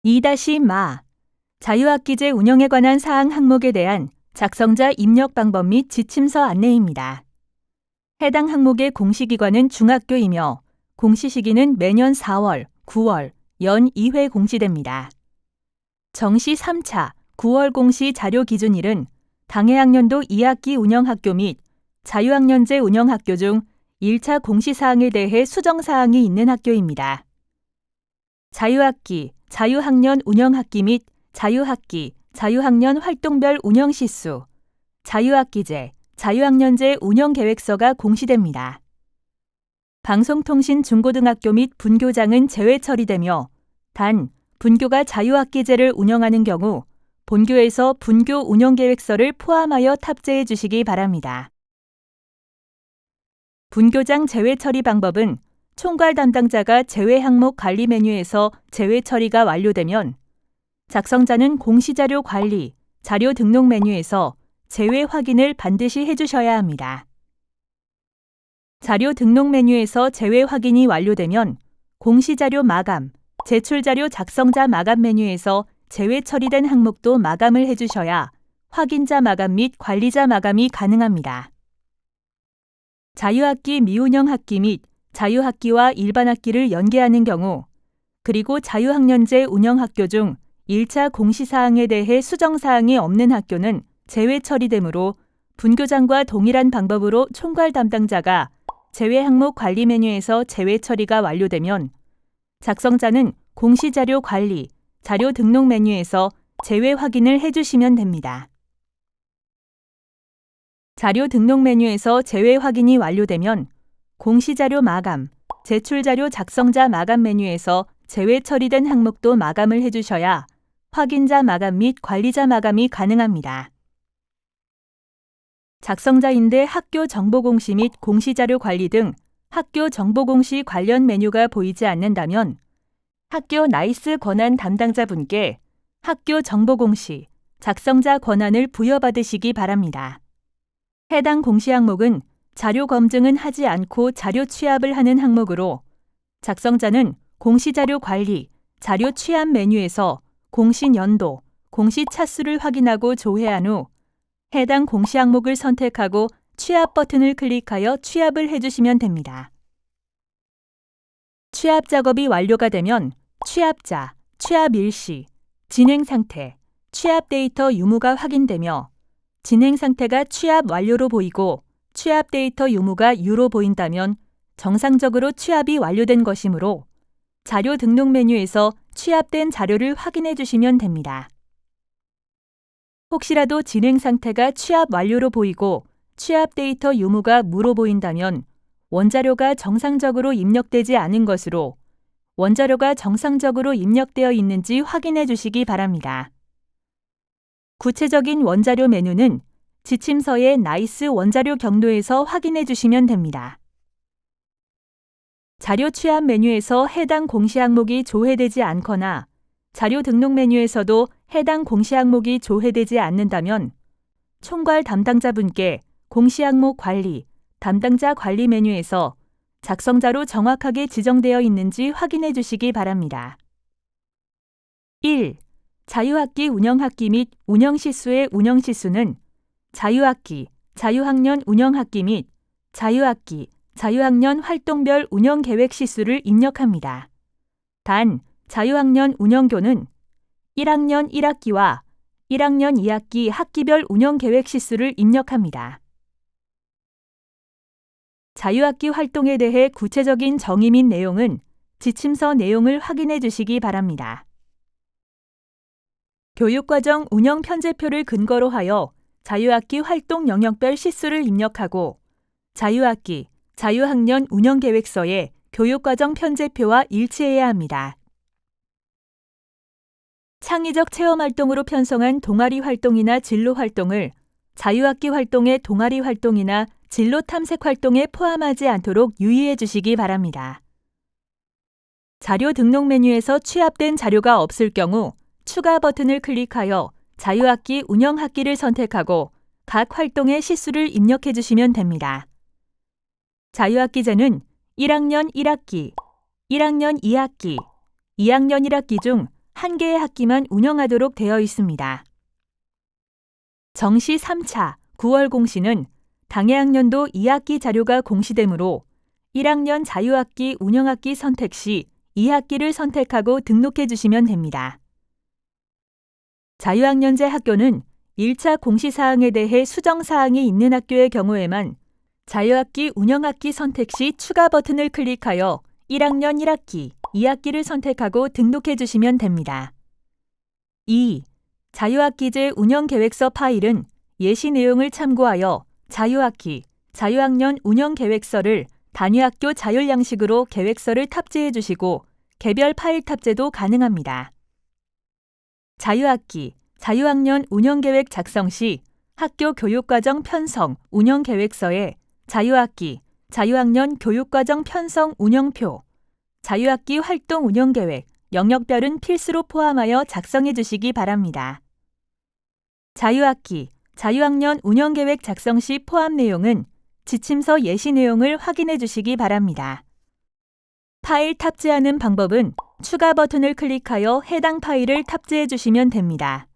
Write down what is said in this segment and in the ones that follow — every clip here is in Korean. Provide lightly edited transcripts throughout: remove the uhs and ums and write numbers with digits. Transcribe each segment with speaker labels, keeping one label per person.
Speaker 1: 2-마 자유학기제 운영에 관한 사항 항목에 대한 작성자 입력 방법 및 지침서 안내입니다. 해당 항목의 공시기관은 중학교이며 공시 시기는 매년 4월, 9월, 연 2회 공시됩니다. 정시 3차 9월 공시 자료 기준일은 당해학년도 2학기 운영학교 및 자유학년제 운영학교 중 1차 공시사항에 대해 수정사항이 있는 학교입니다. 자유학기, 자유학년 운영학기 및 자유학기, 자유학년 활동별 운영시수, 자유학기제, 자유학년제 운영계획서가 공시됩니다. 방송통신 중고등학교 및 분교장은 제외 처리되며 단 분교가 자유학기제를 운영하는 경우 본교에서 분교 운영계획서를 포함하여 탑재해 주시기 바랍니다. 분교장 제외 처리 방법은 총괄 담당자가 제외 항목 관리 메뉴에서 제외 처리가 완료되면 작성자는 공시자료 관리, 자료 등록 메뉴에서 제외 확인을 반드시 해주셔야 합니다. 자료 등록 메뉴에서 제외 확인이 완료되면 공시자료 마감, 제출자료 작성자 마감 메뉴에서 제외 처리된 항목도 마감을 해주셔야 확인자 마감 및 관리자 마감이 가능합니다. 자유학기 미운영 학기 및 자유학기와 일반학기를 연계하는 경우 그리고 자유학년제 운영학교 중 1차 공시사항에 대해 수정사항이 없는 학교는 제외 처리되므로 분교장과 동일한 방법으로 총괄 담당자가 제외 항목 관리 메뉴에서 제외 처리가 완료되면 작성자는 공시자료 관리, 자료 등록 메뉴에서 제외 확인을 해주시면 됩니다. 자료 등록 메뉴에서 제외 확인이 완료되면 공시자료 마감, 제출자료 작성자 마감 메뉴에서 제외 처리된 항목도 마감을 해주셔야 확인자 마감 및 관리자 마감이 가능합니다. 작성자인데 학교 정보공시 및 공시자료 관리 등 학교 정보공시 관련 메뉴가 보이지 않는다면 학교 나이스 권한 담당자분께 학교 정보공시, 작성자 권한을 부여받으시기 바랍니다. 해당 공시 항목은 자료 검증은 하지 않고 자료 취합을 하는 항목으로 작성자는 공시자료 관리, 자료 취합 메뉴에서 공시 연도, 공시 차수를 확인하고 조회한 후 해당 공시 항목을 선택하고 취합 버튼을 클릭하여 취합을 해주시면 됩니다. 취합 작업이 완료가 되면 취합자, 취합 일시, 진행 상태, 취합 데이터 유무가 확인되며 진행 상태가 취합 완료로 보이고 취합 데이터 유무가 유로 보인다면 정상적으로 취합이 완료된 것이므로 자료 등록 메뉴에서 취합된 자료를 확인해 주시면 됩니다. 혹시라도 진행 상태가 취합 완료로 보이고 취합 데이터 유무가 무로 보인다면 원자료가 정상적으로 입력되지 않은 것으로 원자료가 정상적으로 입력되어 있는지 확인해 주시기 바랍니다. 구체적인 원자료 메뉴는 지침서의 나이스 원자료 경로에서 확인해 주시면 됩니다. 자료 취합 메뉴에서 해당 공시 항목이 조회되지 않거나 자료 등록 메뉴에서도 해당 공시 항목이 조회되지 않는다면 총괄 담당자분께 공시 항목 관리, 담당자 관리 메뉴에서 작성자로 정확하게 지정되어 있는지 확인해 주시기 바랍니다. 1. 자유학기 운영학기 및 운영시수의 운영시수는 자유학기, 자유학년 운영학기 및 자유학기, 자유학년 활동별 운영계획 시수를 입력합니다. 단, 자유학년 운영교는 1학년 1학기와 1학년 2학기 학기별 운영계획 시수를 입력합니다. 자유학기 활동에 대해 구체적인 정의 및 내용은 지침서 내용을 확인해 주시기 바랍니다. 교육과정 운영 편제표를 근거로 하여 자유학기 활동 영역별 시수를 입력하고 자유학기, 자유학년 운영계획서에 교육과정 편제표와 일치해야 합니다. 창의적 체험활동으로 편성한 동아리 활동이나 진로 활동을 자유학기 활동의 동아리 활동이나 진로 탐색 활동에 포함하지 않도록 유의해 주시기 바랍니다. 자료 등록 메뉴에서 취합된 자료가 없을 경우 추가 버튼을 클릭하여 자유학기 운영학기를 선택하고 각 활동의 시수를 입력해 주시면 됩니다. 자유학기제는 1학년 1학기, 1학년 2학기, 2학년 1학기 중 1개의 학기만 운영하도록 되어 있습니다. 정시 3차 9월 공시는 당해학년도 2학기 자료가 공시되므로 1학년 자유학기 운영학기 선택 시 2학기를 선택하고 등록해 주시면 됩니다. 자유학년제 학교는 1차 공시사항에 대해 수정사항이 있는 학교의 경우에만 자유학기 운영학기 선택 시 추가 버튼을 클릭하여 1학년 1학기, 2학기를 선택하고 등록해 주시면 됩니다. 2. 자유학기제 운영계획서 파일은 예시 내용을 참고하여 자유학기, 자유학년 운영계획서를 단위학교 자율양식으로 계획서를 탑재해 주시고 개별 파일 탑재도 가능합니다. 자유학기, 자유학년 운영계획 작성 시 학교 교육과정 편성 운영계획서에 자유학기, 자유학년 교육과정 편성 운영표, 자유학기 활동 운영계획, 영역별은 필수로 포함하여 작성해 주시기 바랍니다. 자유학기, 자유학년 운영계획 작성 시 포함 내용은 지침서 예시 내용을 확인해 주시기 바랍니다. 파일 탑재하는 방법은 추가 버튼을 클릭하여 해당 파일을 탑재해 주시면 됩니다.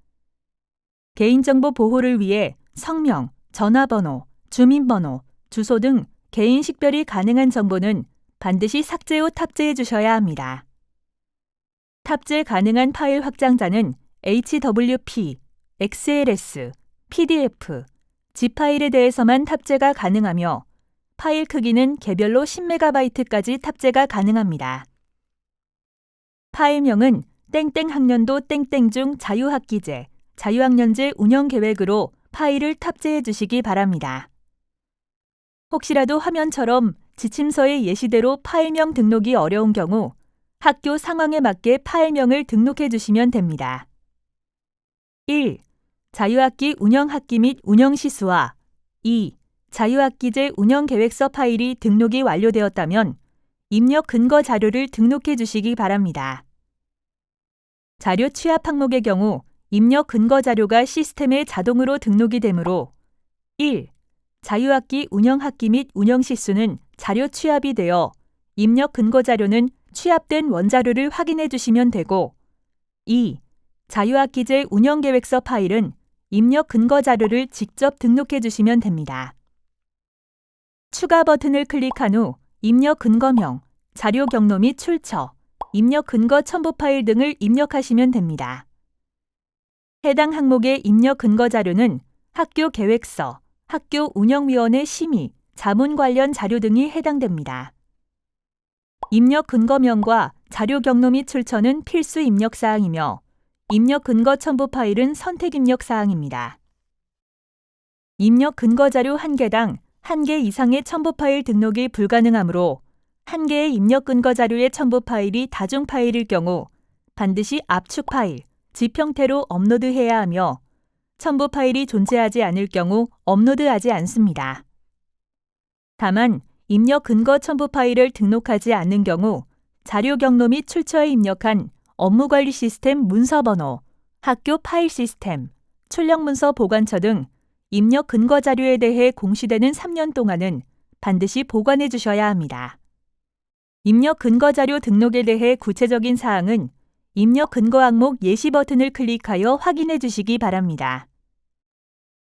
Speaker 1: 개인정보 보호를 위해 성명, 전화번호, 주민번호, 주소 등 개인 식별이 가능한 정보는 반드시 삭제 후 탑재해 주셔야 합니다. 탑재 가능한 파일 확장자는 HWP, XLS, PDF, zip 파일에 대해서만 탑재가 가능하며 파일 크기는 개별로 10MB까지 탑재가 가능합니다. 파일명은 땡땡 학년도 땡땡 중 자유학기제, 자유학년제 운영계획으로 파일을 탑재해 주시기 바랍니다. 혹시라도 화면처럼 지침서의 예시대로 파일명 등록이 어려운 경우 학교 상황에 맞게 파일명을 등록해 주시면 됩니다. 1. 자유학기 운영학기 및 운영시수와 2. 자유학기제 운영계획서 파일이 등록이 완료되었다면 입력 근거 자료를 등록해 주시기 바랍니다. 자료 취합 항목의 경우 입력 근거 자료가 시스템에 자동으로 등록이 되므로 1. 자유학기 운영학기 및 운영시수는 자료 취합이 되어 입력 근거 자료는 취합된 원자료를 확인해 주시면 되고 2. 자유학기제 운영계획서 파일은 입력 근거 자료를 직접 등록해 주시면 됩니다. 추가 버튼을 클릭한 후 입력 근거명, 자료 경로 및 출처, 입력 근거 첨부 파일 등을 입력하시면 됩니다. 해당 항목의 입력 근거 자료는 학교 계획서, 학교 운영위원회 심의, 자문 관련 자료 등이 해당됩니다. 입력 근거명과 자료 경로 및 출처는 필수 입력 사항이며 입력 근거 첨부 파일은 선택 입력 사항입니다. 입력 근거 자료 1개당 1개 이상의 첨부 파일 등록이 불가능하므로 1개의 입력 근거 자료의 첨부 파일이 다중 파일일 경우 반드시 압축 파일, zip 형태로 업로드해야 하며 첨부 파일이 존재하지 않을 경우 업로드하지 않습니다. 다만 입력 근거 첨부 파일을 등록하지 않는 경우 자료 경로 및 출처에 입력한 업무관리 시스템 문서번호, 학교 파일 시스템, 출력문서 보관처 등 입력 근거 자료에 대해 공시되는 3년 동안은 반드시 보관해 주셔야 합니다. 입력 근거 자료 등록에 대해 구체적인 사항은 입력 근거 항목 예시 버튼을 클릭하여 확인해 주시기 바랍니다.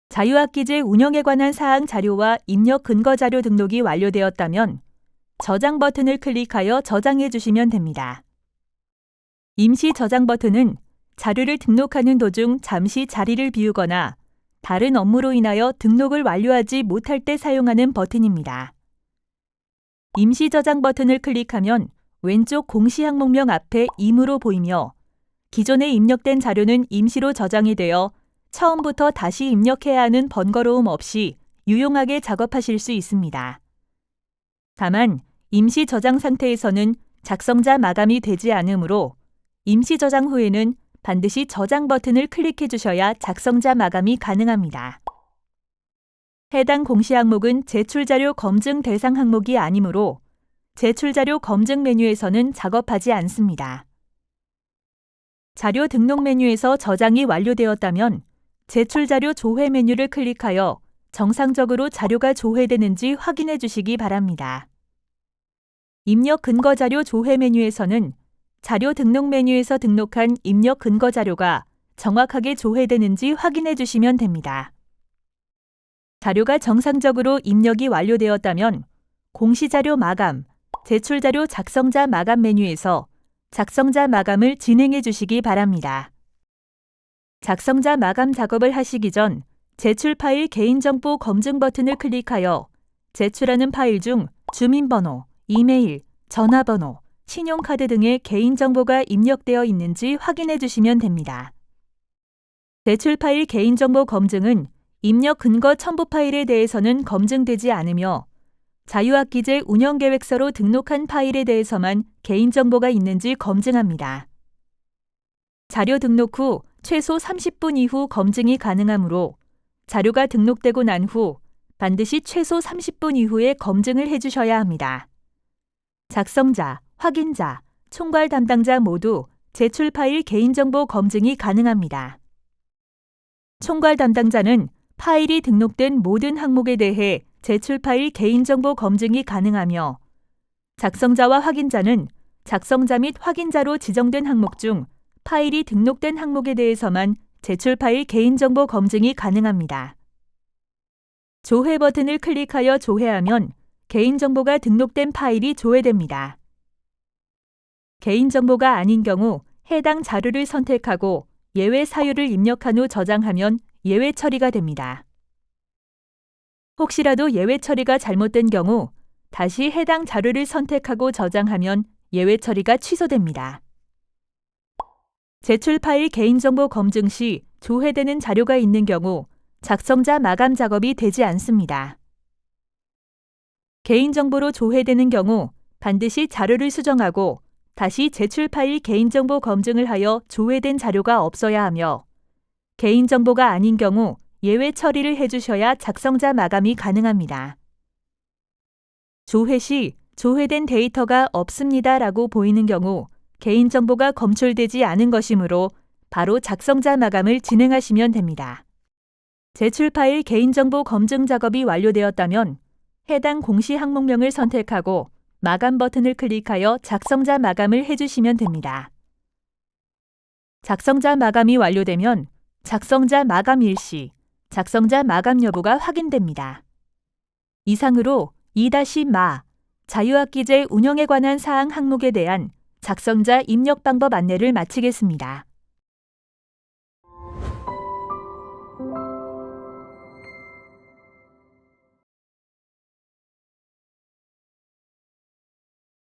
Speaker 1: 자유학기제 운영에 관한 사항 자료와 입력 근거 자료 등록이 완료되었다면 저장 버튼을 클릭하여 저장해 주시면 됩니다. 임시 저장 버튼은 자료를 등록하는 도중 잠시 자리를 비우거나 다른 업무로 인하여 등록을 완료하지 못할 때 사용하는 버튼입니다. 임시 저장 버튼을 클릭하면 왼쪽 공시 항목명 앞에 임으로 보이며 기존에 입력된 자료는 임시로 저장이 되어 처음부터 다시 입력해야 하는 번거로움 없이 유용하게 작업하실 수 있습니다. 다만 임시 저장 상태에서는 작성자 마감이 되지 않으므로 임시 저장 후에는 반드시 저장 버튼을 클릭해 주셔야 작성자 마감이 가능합니다. 해당 공시 항목은 제출자료 검증 대상 항목이 아니므로 제출자료 검증 메뉴에서는 작업하지 않습니다. 자료 등록 메뉴에서 저장이 완료되었다면 제출자료 조회 메뉴를 클릭하여 정상적으로 자료가 조회되는지 확인해 주시기 바랍니다. 입력 근거 자료 조회 메뉴에서는 자료 등록 메뉴에서 등록한 입력 근거 자료가 정확하게 조회되는지 확인해 주시면 됩니다. 자료가 정상적으로 입력이 완료되었다면 공시자료 마감, 제출자료 작성자 마감 메뉴에서 작성자 마감을 진행해 주시기 바랍니다. 작성자 마감 작업을 하시기 전 제출 파일 개인정보 검증 버튼을 클릭하여 제출하는 파일 중 주민번호, 이메일, 전화번호, 신용카드 등의 개인정보가 입력되어 있는지 확인해 주시면 됩니다. 제출 파일 개인정보 검증은 입력 근거 첨부 파일에 대해서는 검증되지 않으며 자유학기제 운영계획서로 등록한 파일에 대해서만 개인정보가 있는지 검증합니다. 자료 등록 후 최소 30분 이후 검증이 가능하므로 자료가 등록되고 난 후 반드시 최소 30분 이후에 검증을 해주셔야 합니다. 작성자, 확인자, 총괄 담당자 모두 제출 파일 개인정보 검증이 가능합니다. 총괄 담당자는 파일이 등록된 모든 항목에 대해 제출 파일 개인정보 검증이 가능하며 작성자와 확인자는 작성자 및 확인자로 지정된 항목 중 파일이 등록된 항목에 대해서만 제출 파일 개인정보 검증이 가능합니다. 조회 버튼을 클릭하여 조회하면 개인정보가 등록된 파일이 조회됩니다. 개인정보가 아닌 경우 해당 자료를 선택하고 예외 사유를 입력한 후 저장하면 예외 처리가 됩니다. 혹시라도 예외 처리가 잘못된 경우 다시 해당 자료를 선택하고 저장하면 예외 처리가 취소됩니다. 제출 파일 개인정보 검증 시 조회되는 자료가 있는 경우 작성자 마감 작업이 되지 않습니다. 개인정보로 조회되는 경우 반드시 자료를 수정하고 다시 제출 파일 개인정보 검증을 하여 조회된 자료가 없어야 하며 개인정보가 아닌 경우 예외 처리를 해주셔야 작성자 마감이 가능합니다. 조회 시 조회된 데이터가 없습니다라고 보이는 경우 개인정보가 검출되지 않은 것이므로 바로 작성자 마감을 진행하시면 됩니다. 제출 파일 개인정보 검증 작업이 완료되었다면 해당 공시 항목명을 선택하고 마감 버튼을 클릭하여 작성자 마감을 해주시면 됩니다. 작성자 마감이 완료되면 작성자 마감 일시, 작성자 마감 여부가 확인됩니다. 이상으로 2-마 자유학기제 운영에 관한 사항 항목에 대한 작성자 입력 방법 안내를 마치겠습니다.